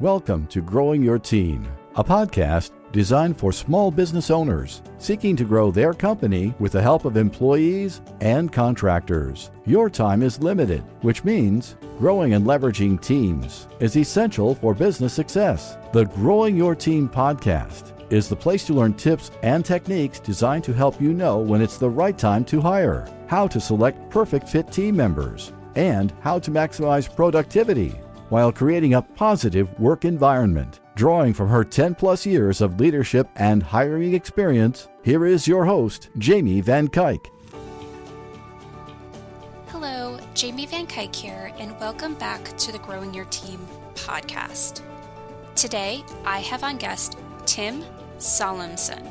Welcome to Growing Your Team, a podcast designed for small business owners seeking to grow their company with the help of employees and contractors. Your time is limited, which means growing and leveraging teams is essential for business success. The Growing Your Team podcast is the place to learn tips and techniques designed to help you know when it's the right time to hire, how to select perfect fit team members, and how to maximize productivity while creating a positive work environment. Drawing from her 10-plus years of leadership and hiring experience, here is your host, Jamie Van Kuyk. Hello, Jamie Van Kuyk here, and welcome back to the Growing Your Team podcast. Today, I have on guest Tim Salmonson.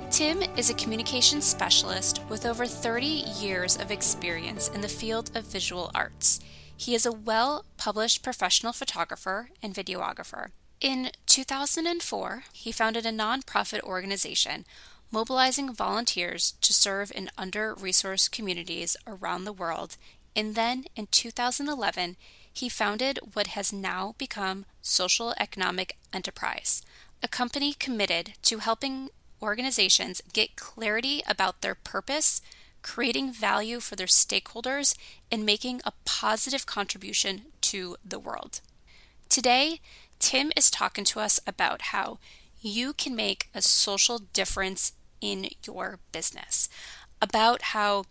Tim is a communications specialist with over 30 years of experience in the field of visual arts. He is a well-published professional photographer and videographer. In 2004, he founded a nonprofit organization mobilizing volunteers to serve in under-resourced communities around the world, and then in 2011, he founded what has now become Social Economic Enterprise, a company committed to helping organizations get clarity about their purpose, creating value for their stakeholders, and making a positive contribution to the world. Today, Tim is talking to us about how you can make a social difference in your business, about how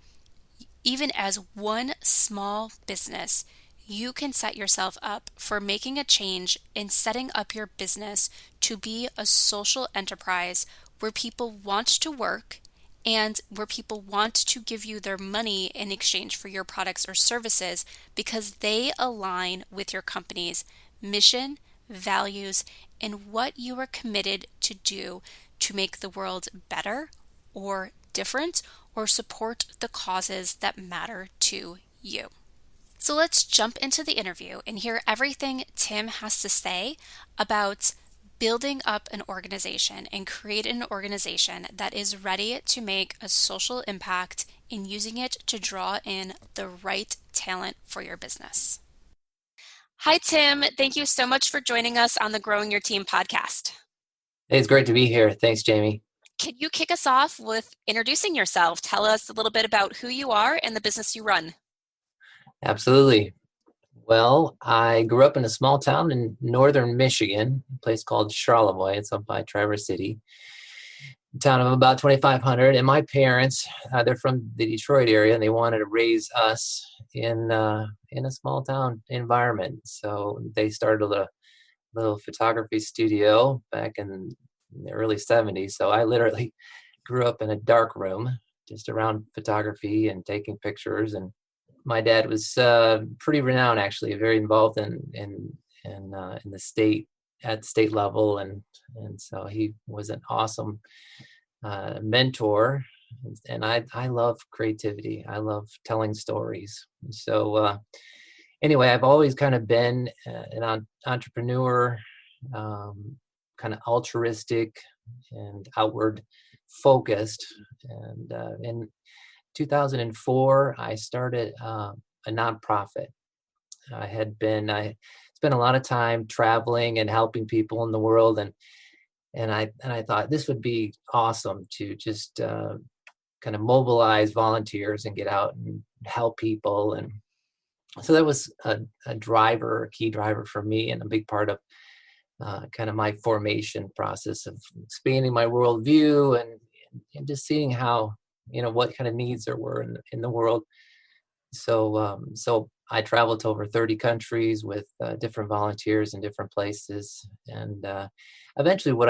even as one small business, you can set yourself up for making a change in setting up your business to be a social enterprise where people want to work and where people want to give you their money in exchange for your products or services because they align with your company's mission, values, and what you are committed to do to make the world better or different or support the causes that matter to you. So let's jump into the interview and hear everything Tim has to say about building up an organization and create an organization that is ready to make a social impact and using it to draw in the right talent for your business. Hi, Tim. Thank you so much for joining us on the Growing Your Team podcast. Hey, it's great to be here. Thanks, Jamie. Can you kick us off with introducing yourself? Tell us a little bit about who you are and the business you run. Absolutely. Well, I grew up in a small town in northern Michigan, a place called Charlevoix. It's up by Traverse City, a town of about 2,500. And my parents, they're from the Detroit area, and they wanted to raise us in a small town environment. So they started a little photography studio back in the early 70s. So I literally grew up in a dark room, just around photography and taking pictures. And my dad was pretty renowned, actually, very involved in the state at the state level, and so he was an awesome mentor. And I love creativity. I love telling stories. So anyway, I've always kind of been an entrepreneur, kind of altruistic and outward focused, and in 2004, I started a nonprofit. I spent a lot of time traveling and helping people in the world, and I thought this would be awesome to just kind of mobilize volunteers and get out and help people. And so that was a key driver for me, and a big part of kind of my formation process of expanding my worldview and just seeing how, what kind of needs there were in the world. So I traveled to over 30 countries with different volunteers in different places. And eventually what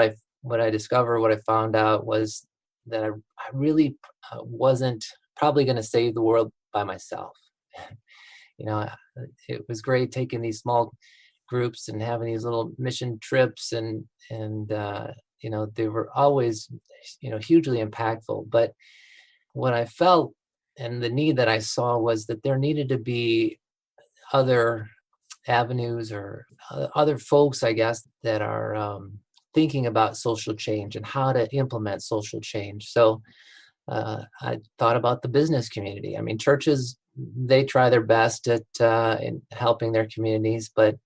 I discovered, what I found out was that I really wasn't probably going to save the world by myself. It was great taking these small groups and having these little mission trips and they were always, hugely impactful. But what I felt and the need that I saw was that there needed to be other avenues or other folks, I guess, that are thinking about social change and how to implement social change. So I thought about the business community. I mean, churches, they try their best at in helping their communities, but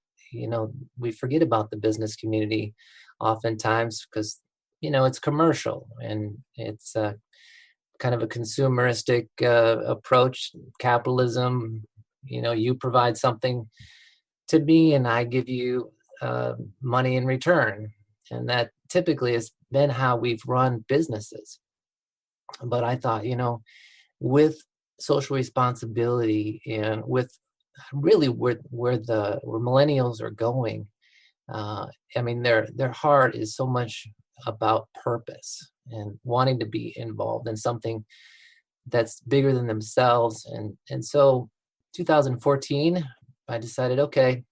we forget about the business community oftentimes because, it's commercial and it's kind of a consumeristic approach, capitalism. You provide something to me and I give you money in return. And that typically has been how we've run businesses. But I thought, with social responsibility and with really where millennials are going, their heart is so much about purpose and wanting to be involved in something that's bigger than themselves. And so 2014, I decided, okay,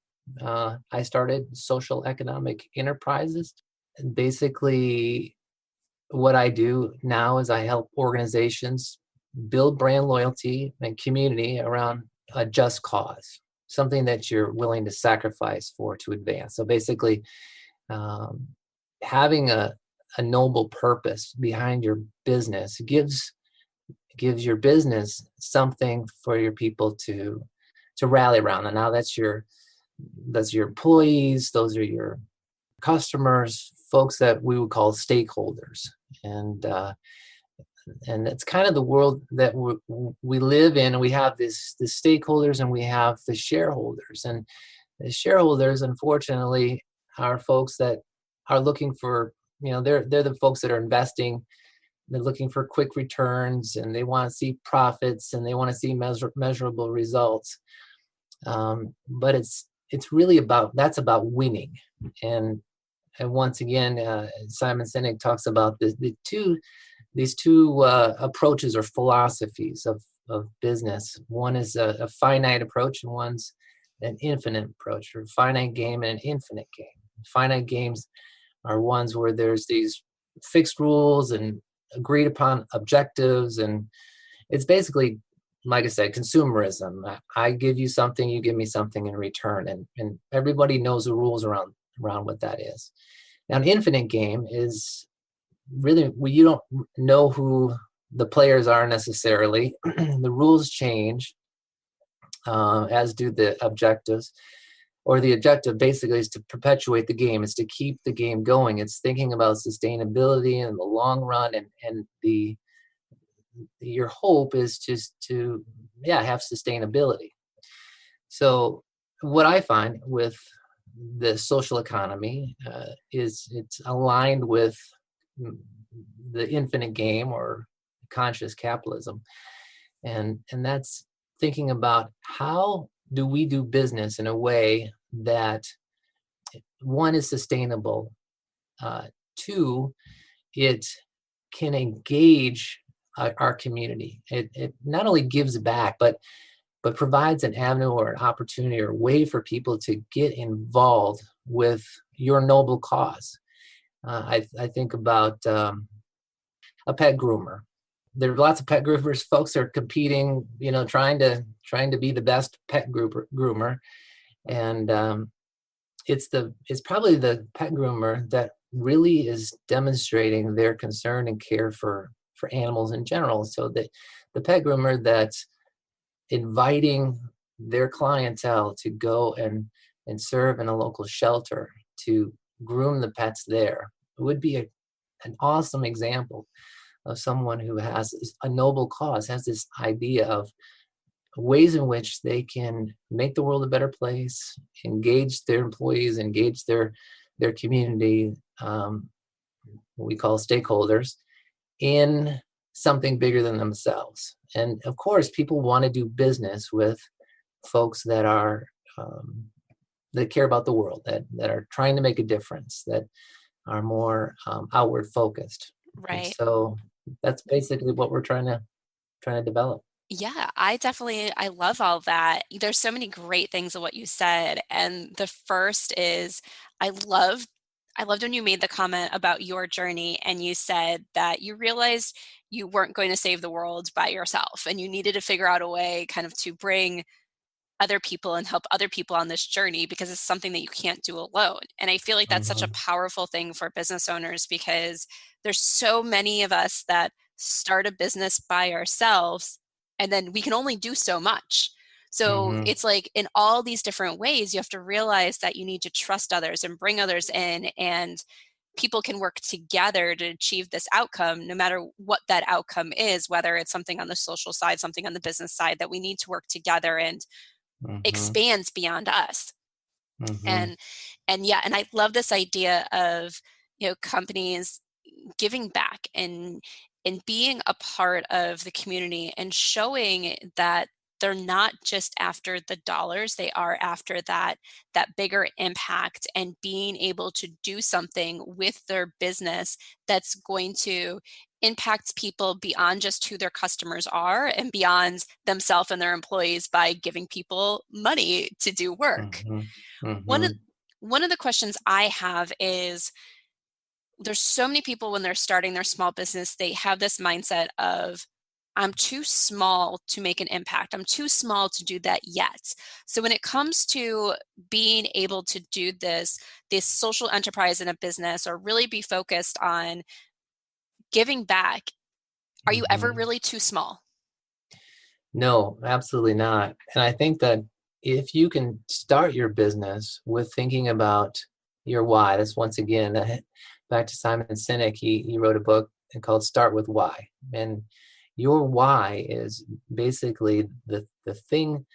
I started Social Economic Enterprises. And basically, what I do now is I help organizations build brand loyalty and community around a just cause, something that you're willing to sacrifice for to advance. So basically, having a noble purpose behind your business gives your business something for your people to rally around. And now that's your employees, those are your customers, folks that we would call stakeholders. And it's kind of the world that we live in. And we have the stakeholders and we have the shareholders. And the shareholders, unfortunately, are folks that are looking for, they're the folks that are investing. They're looking for quick returns and they want to see profits and they want to see measurable results. But it's really about winning. And once again, Simon Sinek talks about these two approaches or philosophies of business. One is a finite approach and one's an infinite approach, or finite game and an infinite game. Finite games are ones where there's these fixed rules and agreed upon objectives, and it's basically, like I said, consumerism. I give you something, you give me something in return, and everybody knows the rules around what that is. Now, an infinite game is really where you don't know who the players are necessarily. The rules change, as do the objectives. Or the objective basically is to perpetuate the game. It's to keep the game going. It's thinking about sustainability in the long run, and your hope is just to have sustainability. So what I find with the social economy is it's aligned with the infinite game or conscious capitalism, and that's thinking about how do we do business in a way that, one, is sustainable, two, it can engage our community. It not only gives back, but provides an avenue or an opportunity or a way for people to get involved with your noble cause. I think about a pet groomer. There are lots of pet groomers. Folks are competing, trying to be the best pet groomer, and it's probably the pet groomer that really is demonstrating their concern and care for animals in general. So that the pet groomer that's inviting their clientele to go and serve in a local shelter to groom the pets there would be an awesome example of someone who has a noble cause, has this idea of ways in which they can make the world a better place, engage their employees, engage their community, what we call stakeholders, in something bigger than themselves. And of course, people want to do business with folks that are that care about the world, that are trying to make a difference, that are more outward focused. Right. And so that's basically what we're trying to develop. Yeah, I love all that. There's so many great things of what you said. And the first is I loved when you made the comment about your journey and you said that you realized you weren't going to save the world by yourself and you needed to figure out a way kind of to bring other people and help other people on this journey because it's something that you can't do alone. And I feel like that's such a powerful thing for business owners because there's so many of us that start a business by ourselves and then we can only do so much. So it's like in all these different ways, you have to realize that you need to trust others and bring others in, and people can work together to achieve this outcome, no matter what that outcome is, whether it's something on the social side, something on the business side, that we need to work together and expands beyond us. And I love this idea of, companies giving back and being a part of the community and showing that they're not just after the dollars, they are after that bigger impact, and being able to do something with their business that's going to impact people beyond just who their customers are and beyond themselves and their employees by giving people money to do work. One of the questions I have is, there's so many people when they're starting their small business, they have this mindset of, I'm too small to make an impact. I'm too small to do that yet. So when it comes to being able to do this social enterprise in a business, or really be focused on giving back, are you ever really too small? No, absolutely not. And I think that if you can start your business with thinking about your why, that's once again, back to Simon Sinek, he wrote a book called Start with Why. And your why is basically the thing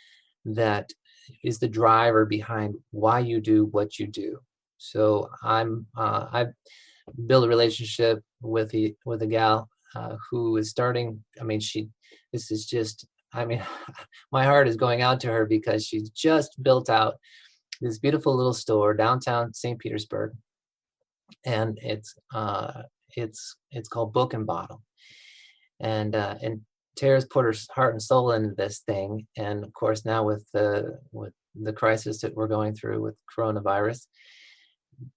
that is the driver behind why you do what you do. So I've built a relationship with a gal who is starting. This is just, my heart is going out to her because she's just built out this beautiful little store downtown St. Petersburg, and it's called Book and Bottle. And Tara's put her heart and soul into this thing, and of course now with the crisis that we're going through with coronavirus,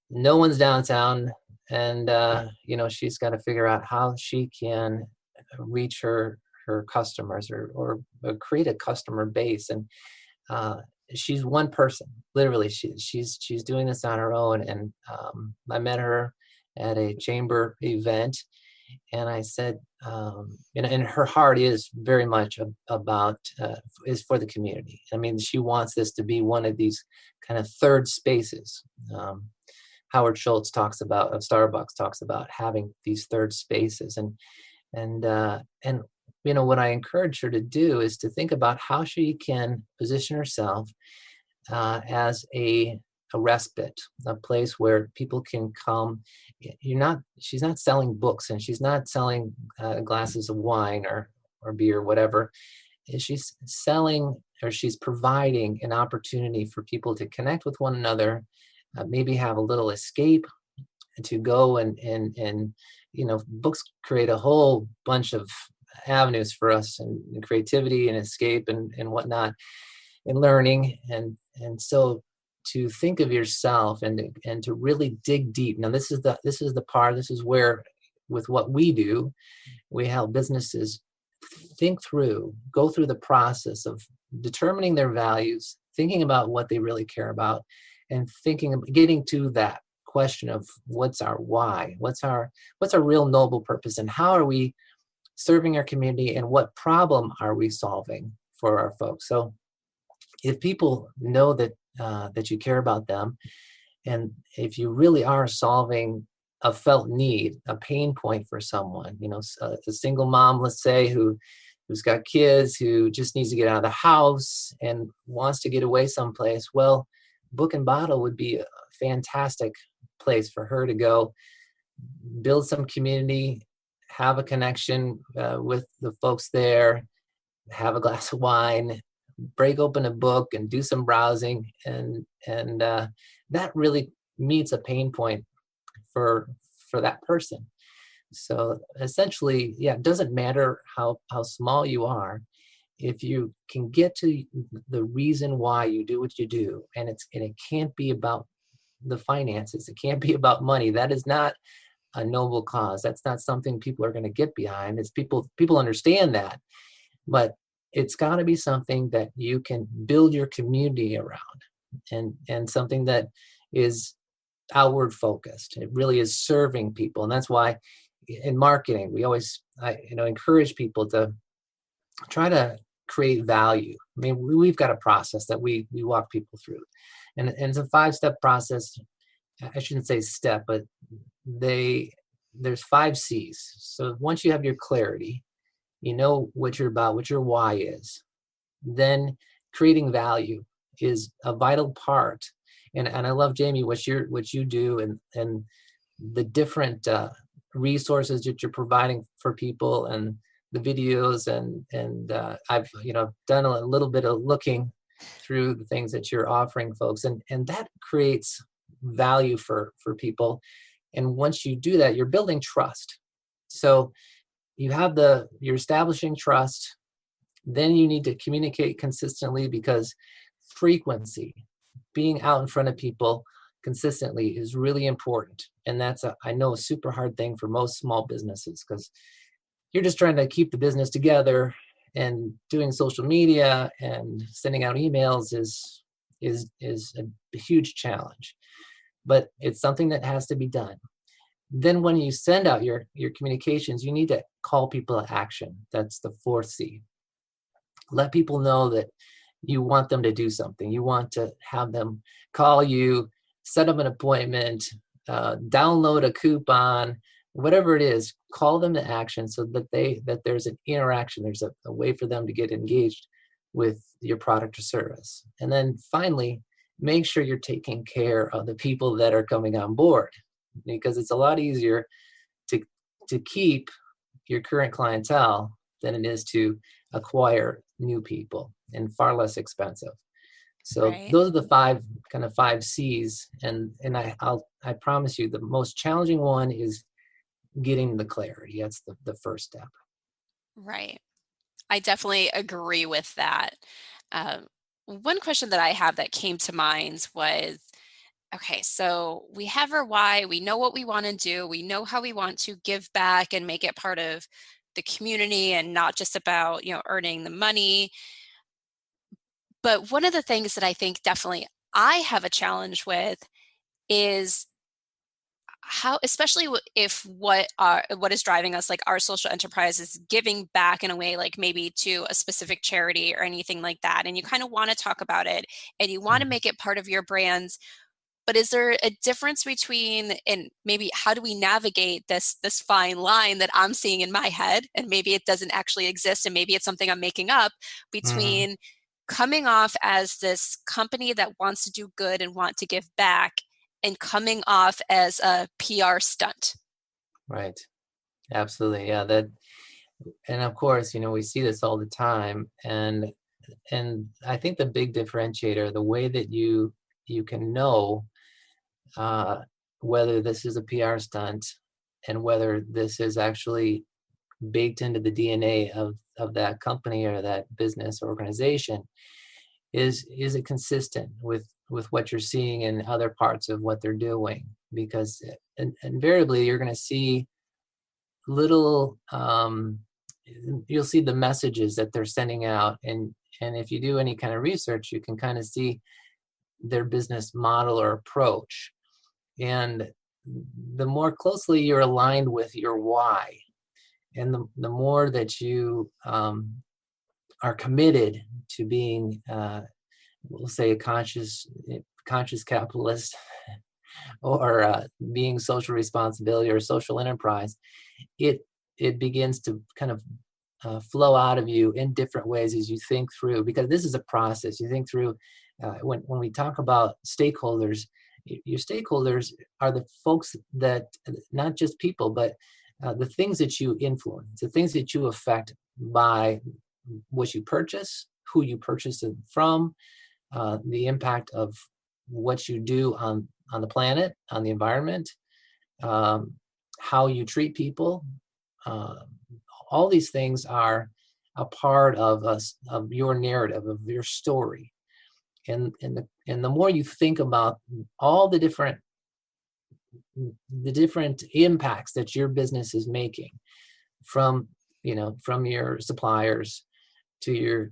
no one's downtown, and she's got to figure out how she can reach her customers or create a customer base. And she's one person, literally. She's doing this on her own. And I met her at a chamber event, and I said, and her heart is very much about is for the community. She wants this to be one of these kind of third spaces. Howard Schultz of Starbucks talks about having these third spaces, and what I encourage her to do is to think about how she can position herself as a respite, a place where people can come. She's not selling books, and she's not selling glasses of wine or beer, whatever. She's selling, or she's providing an opportunity for people to connect with one another, maybe have a little escape, to go and books create a whole bunch of avenues for us, and creativity and escape and whatnot, and learning. And so to think of yourself and to really dig deep. Now this is where, with what we do, we help businesses go through the process of determining their values, thinking about what they really care about, and getting to that question of what's our why, what's our real noble purpose, and how are we serving our community, and what problem are we solving for our folks. So if people know that you care about them, and if you really are solving a felt need, a pain point for someone, a single mom, let's say, who's got kids, who just needs to get out of the house and wants to get away someplace, well, Book and Bottle would be a fantastic place for her to go, build some community, have a connection with the folks there, have a glass of wine, break open a book and do some browsing, and that really meets a pain point for that person. So essentially, it doesn't matter how small you are, if you can get to the reason why you do what you do, and it can't be about the finances, it can't be about money. That is not a noble cause. That's not something people are going to get behind. It's people understand that, but it's got to be something that you can build your community around, and something that is outward focused. It really is serving people. And that's why in marketing, we always encourage people to try to create value. I mean, we've got a process that we walk people through, and it's a 5-step process. I shouldn't say step, but there's 5 C's. So once you have your clarity, you know what you're about, what your why is, then creating value is a vital part. And I love, Jamie, what you do, and the different resources that you're providing for people, and the videos, and I've done a little bit of looking through the things that you're offering folks, and that creates value for people. And once you do that, you're building trust. So you're establishing trust. Then you need to communicate consistently, because frequency, being out in front of people consistently, is really important. And that's I know a super hard thing for most small businesses, because you're just trying to keep the business together, and doing social media and sending out emails is a huge challenge. But it's something that has to be done. Then when you send out your communications, you need to call people to action. That's the 4th C. Let people know that you want them to do something. You want to have them call you, set up an appointment, download a coupon, whatever it is. Call them to action, so that there's an interaction. There's a way for them to get engaged with your product or service. And then finally, make sure you're taking care of the people that are coming on board, because it's a lot easier to keep your current clientele than it is to acquire new people, and far less expensive. So Right. those are the 5 C's. And I promise you, the most challenging one is getting the clarity. That's the first step. Right. I definitely agree with that. One question that I have that came to mind was, okay, so we have our why, we know what we want to do, we know how we want to give back and make it part of the community and not just about, earning the money. But one of the things that I think definitely I have a challenge with is how, especially if what is driving us, like our social enterprise, is giving back in a way, like maybe to a specific charity or anything like that, and you kind of want to talk about it and you want to make it part of your brands. But is there a difference between, and maybe how do we navigate this fine line that I'm seeing in my head, and maybe it doesn't actually exist, and maybe it's something I'm making up, between coming off as this company that wants to do good and want to give back, and coming off as a PR stunt? Right. Absolutely. Yeah. And of course, we see this all the time. And I think the big differentiator, the way that you can know whether this is a PR stunt and whether this is actually baked into the DNA of that company or that business organization, is it consistent with what you're seeing in other parts of what they're doing? Because invariably you're going to see little, you'll see the messages that they're sending out, and if you do any kind of research, you can kind of see their business model or approach. And the more closely you're aligned with your why, and the more that you are committed to being, we'll say, a conscious capitalist, or being social responsibility or social enterprise, it begins to kind of flow out of you in different ways as you think through, because this is a process. You think through, when we talk about stakeholders, your stakeholders are the folks that, not just people, but the things that you influence, the things that you affect by what you purchase, who you purchase it from, the impact of what you do on the planet, on the environment, how you treat people. All these things are a part of your narrative, of your story. And the more you think about all the different impacts that your business is making, from your suppliers to your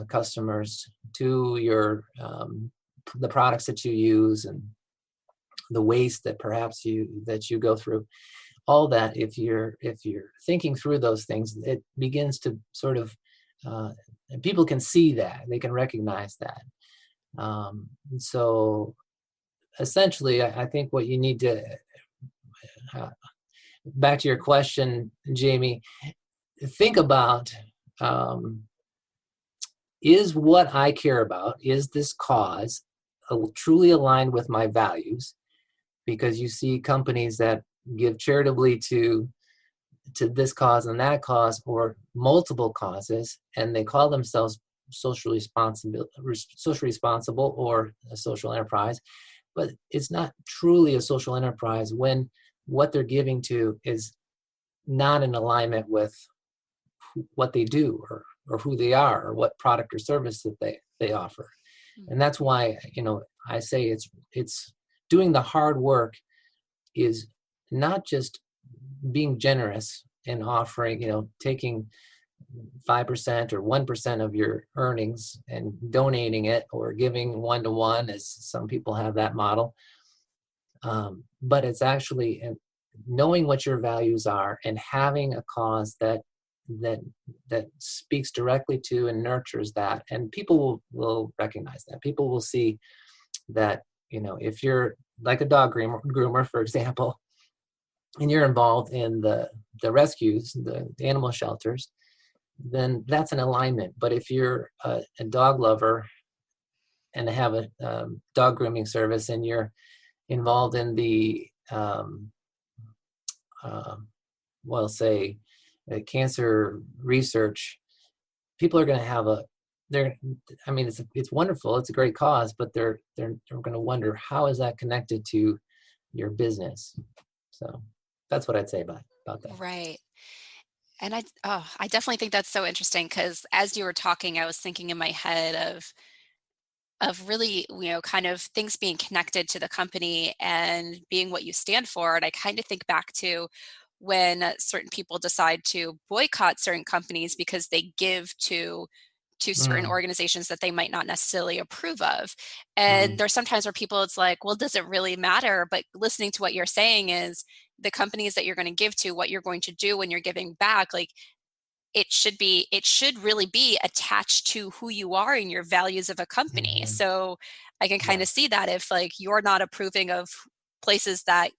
customers, to your the products that you use, and the waste that perhaps you go through, all that, if you're thinking through those things, it begins to sort of and people can see that, they can recognize that. And so essentially, I think what you need to, back to your question, Jamie, think about, is what I care about, is this cause truly aligned with my values? Because you see companies that give charitably to this cause and that cause, or multiple causes, and they call themselves socially responsible or a social enterprise, but it's not truly a social enterprise when what they're giving to is not in alignment with what they do, or who they are, or what product or service that they offer. And that's why, I say it's doing the hard work is not just being generous and offering, taking 5% or 1% of your earnings and donating it, or giving 1-to-1, as some people have that model. But it's actually knowing what your values are and having a cause that speaks directly to and nurtures that, and people will recognize that. People will see that, if you're like a dog groomer, for example, and you're involved in the rescues, the animal shelters, then that's an alignment. But if you're a dog lover and have a dog grooming service, and you're involved in the say cancer research, people are going to have it's wonderful, it's a great cause, but they're going to wonder, how is that connected to your business? So that's what I'd say about that. Right. And I definitely think that's so interesting, because as you were talking, I was thinking in my head of really, kind of things being connected to the company and being what you stand for. And I kind of think back to when certain people decide to boycott certain companies because they give to certain organizations that they might not necessarily approve of. And there's sometimes where people, it's like, well, does it really matter? But listening to what you're saying is, the companies that you're going to give to, what you're going to do when you're giving back, like, it should really be attached to who you are and your values of a company. So I can kind of see that if, like, you're not approving of places that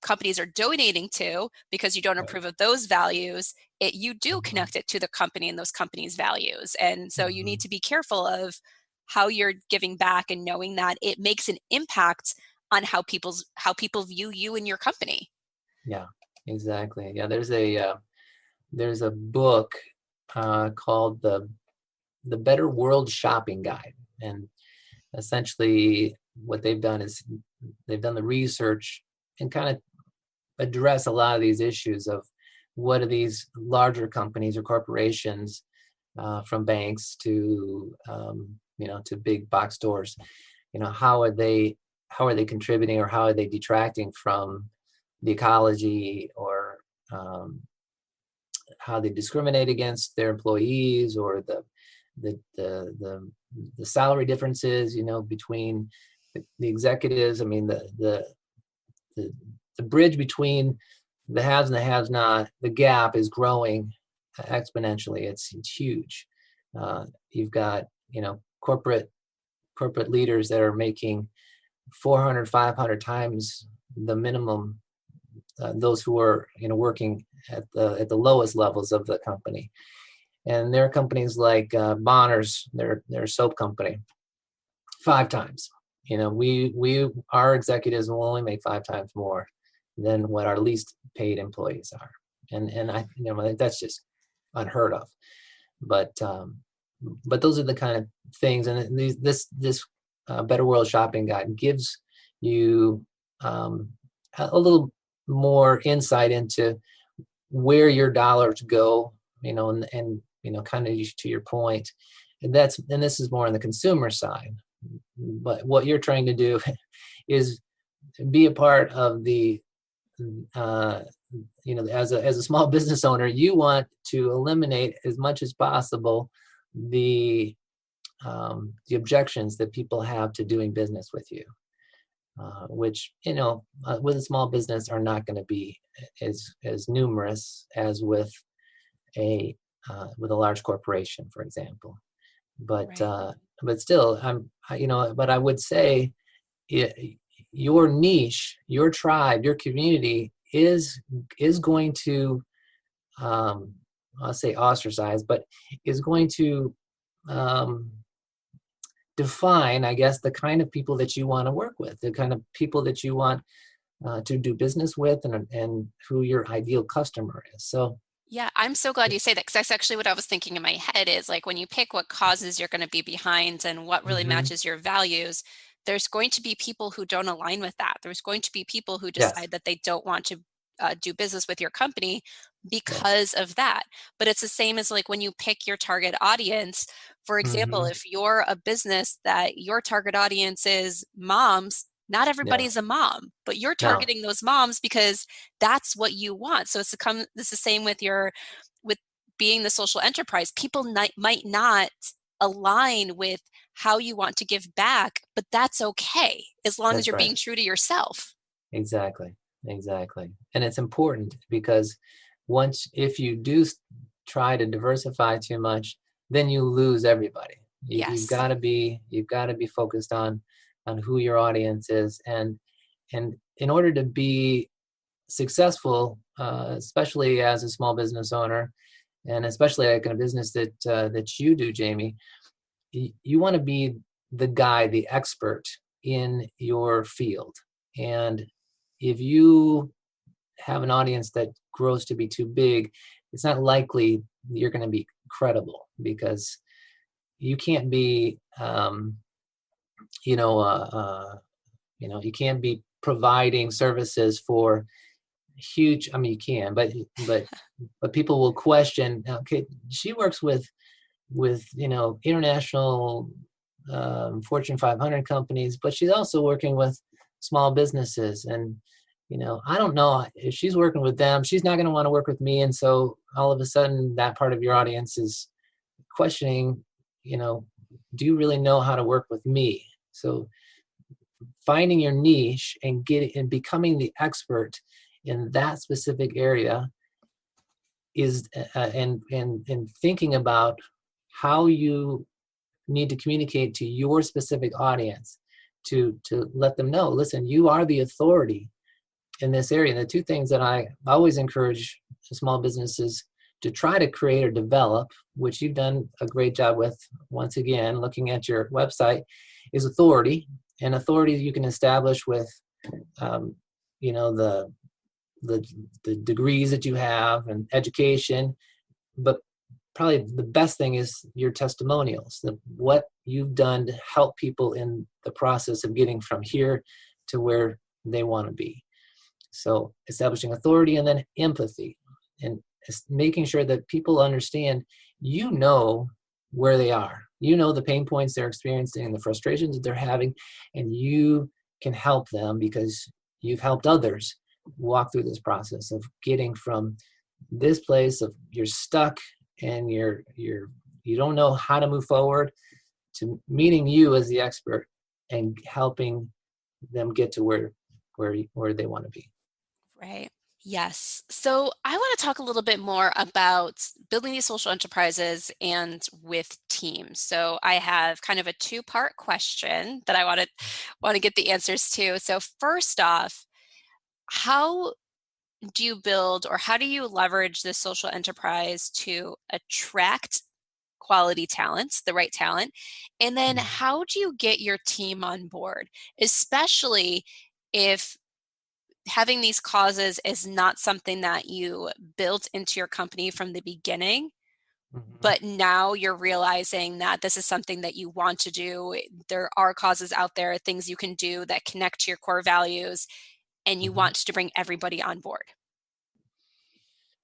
companies are donating to because you don't approve of those values, you do connect it to the company and those companies' values. And so you need to be careful of how you're giving back, and knowing that it makes an impact on how people view you and your company. Yeah, exactly. Yeah, there's a book called the Better World Shopping Guide, and essentially what they've done is they've done the research and kind of address a lot of these issues of what are these larger companies or corporations, from banks to to big box stores, how are they contributing, or how are they detracting from the ecology, or how they discriminate against their employees, or the salary differences, between the executives. I mean, the bridge between the haves and the haves not, the gap is growing exponentially. It's huge. You've got, corporate leaders that are making 400, 500 times the minimum, those who are, working at the lowest levels of the company. And there are companies like Bonner's, their soap company, 5 times. Our executives will only make 5 times more than what our least paid employees are, and I think that's just unheard of. But those are the kind of things, and this Better World Shopping Guide gives you a little more insight into where your dollars go, and kind of to your point, and this is more on the consumer side. But what you're trying to do is be a part of the, as a small business owner, you want to eliminate as much as possible the objections that people have to doing business with you, which with a small business are not going to be as numerous as with a with a large corporation, for example. But Right. but still, but I would say your niche, your tribe, your community is going to, I'll say ostracize, but is going to um, define, I guess, the kind of people that you want to work with, the kind of people that you want to do business with, and who your ideal customer is. So Yeah, I'm so glad you say that, because that's actually what I was thinking in my head is like when you pick what causes you're going to be behind and what really hmm matches your values, there's going to be people who don't align with that. There's going to be people who yes, decide that they don't want to do business with your company yes, because of that. But it's the same as like when you pick your target audience. For example, hmm if you're a business that your target audience is moms, not yeah, everybody's a mom, but you're no, targeting those moms because that's what you want. So it's the same with with being the social enterprise. People might not align with how you want to give back, but that's okay as long as that's you're right. being true to yourself. Exactly. Exactly. And it's important because if you do try to diversify too much, then you lose everybody. You've Yes. got to be focused on who your audience is, and in order to be successful, especially as a small business owner, and especially like in a business that you do, Jamie, you want to be the guy, the expert in your field. And if you have an audience that grows to be too big, it's not likely you're going to be credible, because you can't be, you know, you can't be providing services for huge. I mean, you can, but but people will question. Okay, she works with international Fortune 500 companies, but she's also working with small businesses. And I don't know if she's working with them, she's not going to want to work with me. And so all of a sudden, that part of your audience is questioning, do you really know how to work with me? So finding your niche and becoming the expert in that specific area is and thinking about how you need to communicate to your specific audience to let them know, listen, you are the authority in this area. And the two things that I always encourage small businesses to try to create or develop, which you've done a great job with, once again, looking at your website, is authority. And authority you can establish with you know the the degrees that you have and education, but probably the best thing is your testimonials, what you've done to help people in the process of getting from here to where they want to be. So establishing authority, and then empathy, and making sure that people understand, where they are, the pain points they're experiencing and the frustrations that they're having, and you can help them because you've helped others walk through this process of getting from this place of you're stuck and you don't know how to move forward, to meeting you as the expert and helping them get to where they want to be. Right. Yes. So I want to talk a little bit more about building these social enterprises and with teams. So I have kind of a two-part question that I want to get the answers to. So first off, how do you build, or how do you leverage this social enterprise to attract quality talents, the right talent? And then how do you get your team on board, especially if having these causes is not something that you built into your company from the beginning, Mhm. but now you're realizing that this is something that you want to do. There are causes out there, things you can do that connect to your core values, and you Mhm. want to bring everybody on board.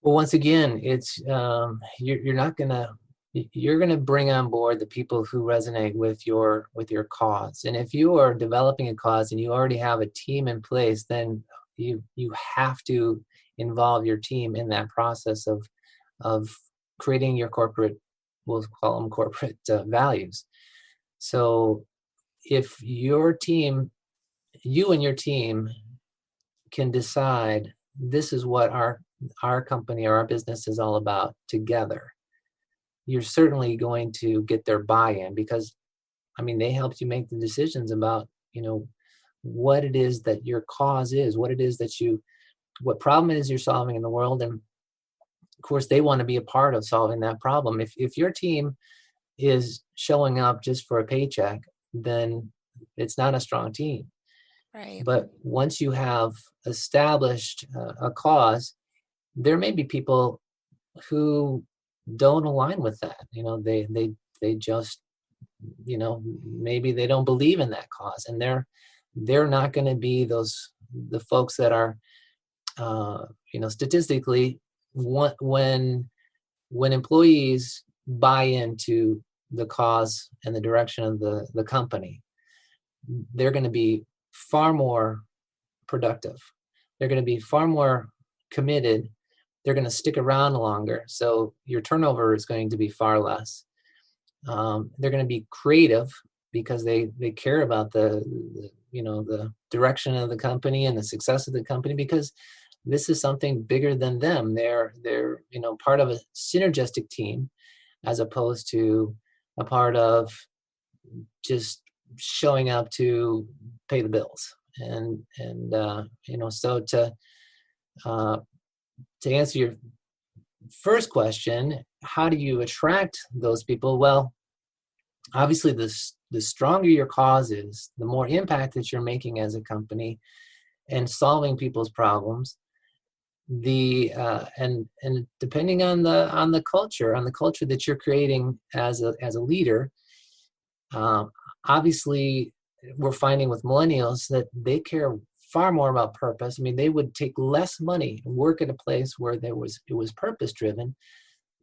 Well, once again, it's you're gonna bring on board the people who resonate with your cause. And if you are developing a cause and you already have a team in place, then you have to involve your team in that process of creating your corporate, we'll call them corporate values. So if you and your team can decide, this is what our company or our business is all about together, you're certainly going to get their buy-in, because I mean, they helped you make the decisions about, what it is that your cause is, what problem it is you're solving in the world. And of course, they want to be a part of solving that problem. If your team is showing up just for a paycheck, then it's not a strong team. Right. But once you have established a cause, there may be people who don't align with that. They just, maybe they don't believe in that cause, and they're not going to be the folks that are, statistically, when employees buy into the cause and the direction of the company, they're going to be far more productive. They're going to be far more committed. They're going to stick around longer. So your turnover is going to be far less. They're going to be creative because they care about the direction of the company and the success of the company, because this is something bigger than them. They're part of a synergistic team, as opposed to a part of just showing up to pay the bills. And so to answer your first question, how do you attract those people? Well, obviously, the stronger your cause is, the more impact that you're making as a company and solving people's problems. And depending on the culture that you're creating as a leader, obviously, we're finding with millennials that they care far more about purpose. I mean, they would take less money and work at a place where it was purpose driven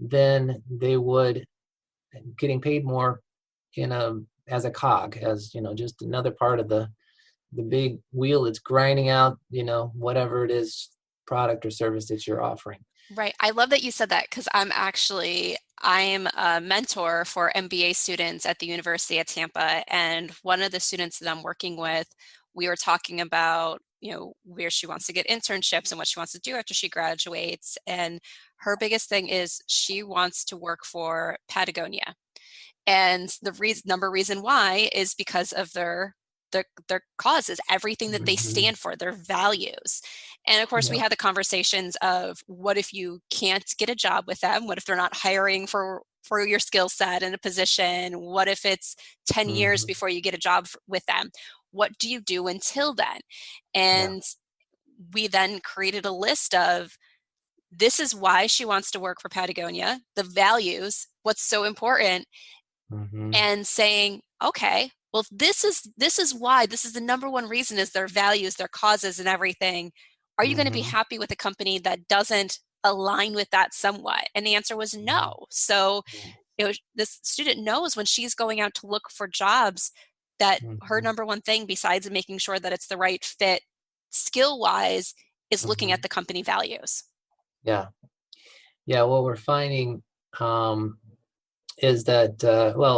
than they would getting paid more as a cog, as just another part of the big wheel that's grinding out whatever it is, product or service that you're offering. Right. I love that you said that, because I'm a mentor for MBA students at the University of Tampa. And one of the students that I'm working with, we were talking about, where she wants to get internships and what she wants to do after she graduates. And her biggest thing is she wants to work for Patagonia. And the reason why is because of their causes, everything that they stand for, their values. And of course, we had the conversations of, what if you can't get a job with them? What if they're not hiring for your skill set in a position? What if it's 10 years before you get a job with them? What do you do until then? And we then created a list of, this is why she wants to work for Patagonia, the values, what's so important, and saying, okay, well, this is why, this is the number one reason, is their values, their causes, and everything. Are you going to be happy with a company that doesn't align with that somewhat? And the answer was no. So this student knows when she's going out to look for jobs that her number one thing, besides making sure that it's the right fit skill-wise, is looking at the company values. Yeah. What we're finding is that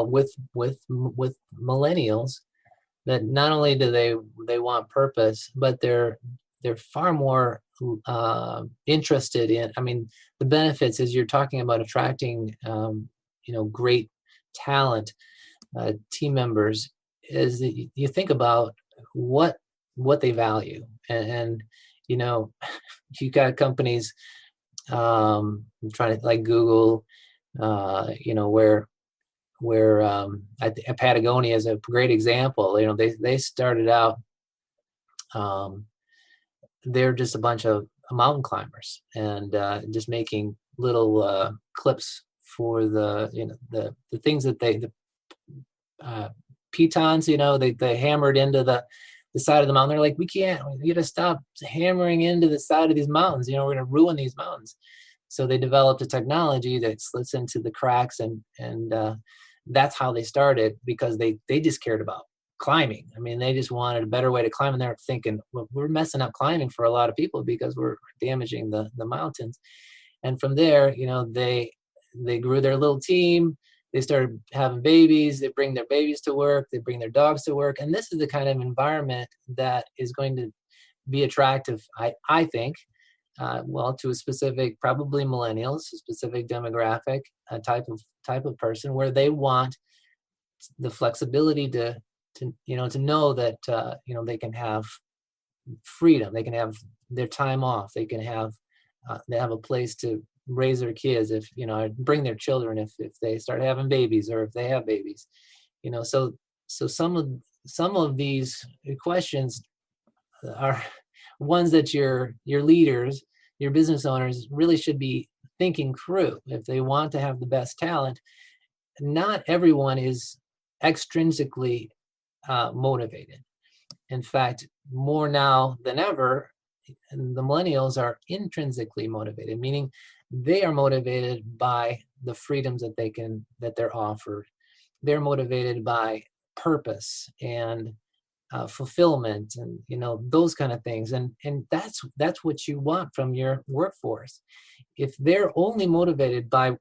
with millennials, that not only do they want purpose, but they're far more interested in, I mean, the benefits, as you're talking about attracting great talent, team members, is that you think about what they value, and you got companies, I'm trying to, like Google, where Patagonia is a great example. They started out, they're just a bunch of mountain climbers, and just making little clips for the things that the pitons, they hammered into the side of the mountain. They're like, we gotta stop hammering into the side of these mountains. We're gonna ruin these mountains. So they developed a technology that slits into the cracks, and that's how they started, because they just cared about climbing. I mean, they just wanted a better way to climb, and they're thinking, well, we're messing up climbing for a lot of people because we're damaging the mountains. And from there, they grew their little team. They started having babies. They bring their babies to work. They bring their dogs to work. And this is the kind of environment that is going to be attractive, I think, to a specific, probably millennials, a specific demographic, a type of person where they want the flexibility to know that they can have freedom, they can have their time off, they have a place to raise their kids, if bring their children if they start having babies, or if they have babies, so some of these questions are ones that your leaders, your business owners really should be thinking through if they want to have the best talent. Not everyone is extrinsically motivated. In fact, more now than ever, the millennials are intrinsically motivated, meaning they are motivated by the freedoms that they're offered. They're motivated by purpose and fulfillment, and those kind of things. And that's what you want from your workforce. If they're only motivated by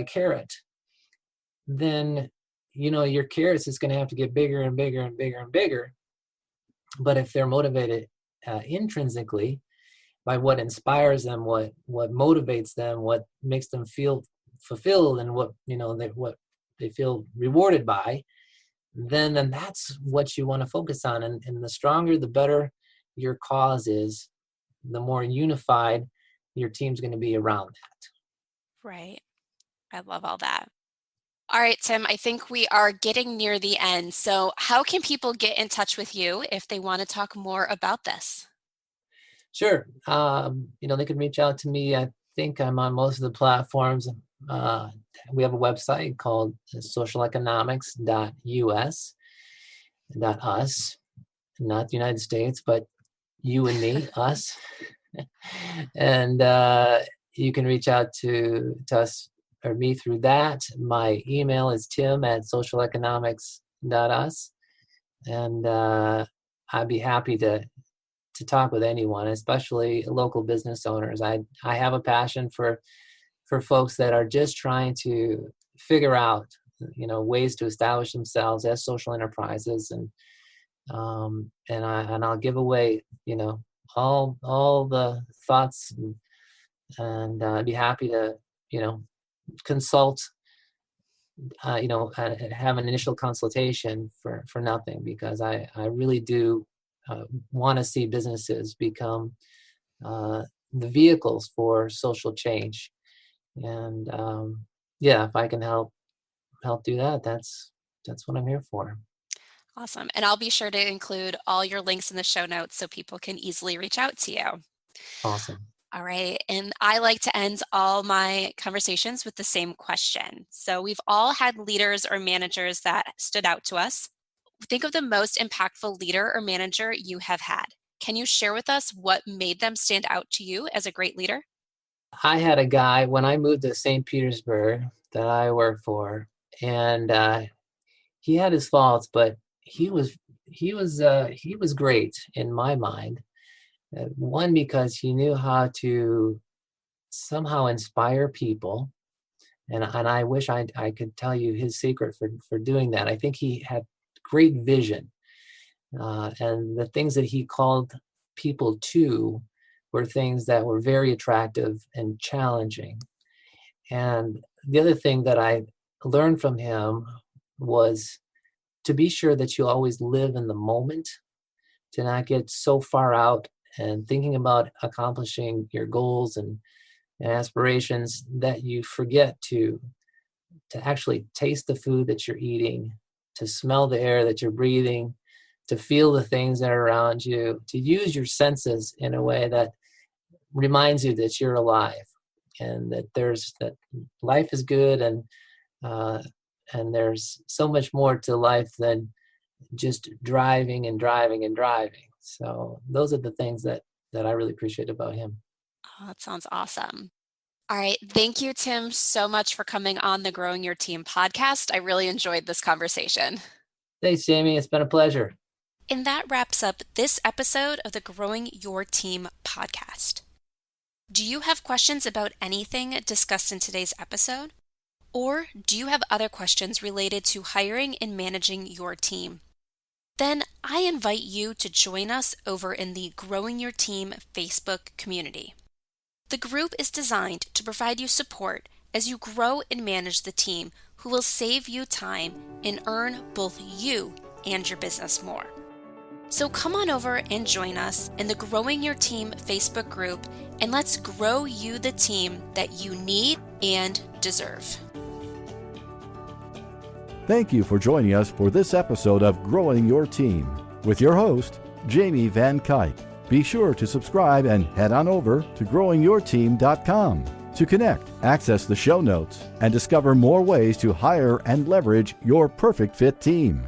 carrot, then your carrots is going to have to get bigger and bigger and bigger and bigger. But if they're motivated intrinsically by what inspires them, what motivates them, what makes them feel fulfilled, and what they feel rewarded by, then that's what you want to focus on. And the stronger, the better your cause is, the more unified your team's going to be around that. Right. I love all that. All right, Tim, I think we are getting near the end. So how can people get in touch with you if they want to talk more about this? Sure. They can reach out to me. I think I'm on most of the platforms. We have a website called socialeconomics.us, .us, not the United States, but you and me, us. And you can reach out to us or me through that. My email is tim@socialeconomics.us. And I'd be happy to talk with anyone, especially local business owners. I have a passion for folks that are just trying to figure out, ways to establish themselves as social enterprises, and I'll give away, all the thoughts, and I'd be happy to, consult, have an initial consultation for nothing, because I really do want to see businesses become the vehicles for social change. And if I can help do that, that's what I'm here for. Awesome. And I'll be sure to include all your links in the show notes so people can easily reach out to you. Awesome. All right. And I like to end all my conversations with the same question. So we've all had leaders or managers that stood out to us. Think of the most impactful leader or manager you have had. Can you share with us what made them stand out to you as a great leader? I had a guy when I moved to St. Petersburg that I worked for, and he had his faults, but he was great in my mind. One, because he knew how to somehow inspire people, and I wish I could tell you his secret for doing that. I think he had great vision, and the things that he called people to were things that were very attractive and challenging. And the other thing that I learned from him was to be sure that you always live in the moment, to not get so far out and thinking about accomplishing your goals and aspirations that you forget to actually taste the food that you're eating, to smell the air that you're breathing, to feel the things that are around you, to use your senses in a way that reminds you that you're alive, and that life is good, and there's so much more to life than just driving and driving and driving. So those are the things that I really appreciate about him. Oh, that sounds awesome. All right. Thank you, Tim, so much for coming on the Growing Your Team podcast. I really enjoyed this conversation. Thanks, Jamie. It's been a pleasure. And that wraps up this episode of the Growing Your Team podcast. Do you have questions about anything discussed in today's episode? Or do you have other questions related to hiring and managing your team? Then I invite you to join us over in the Growing Your Team Facebook community. The group is designed to provide you support as you grow and manage the team who will save you time and earn both you and your business more. So come on over and join us in the Growing Your Team Facebook group, and let's grow you the team that you need and deserve. Thank you for joining us for this episode of Growing Your Team with your host, Jamie Van Kuyk. Be sure to subscribe and head on over to growingyourteam.com to connect, access the show notes, and discover more ways to hire and leverage your perfect fit team.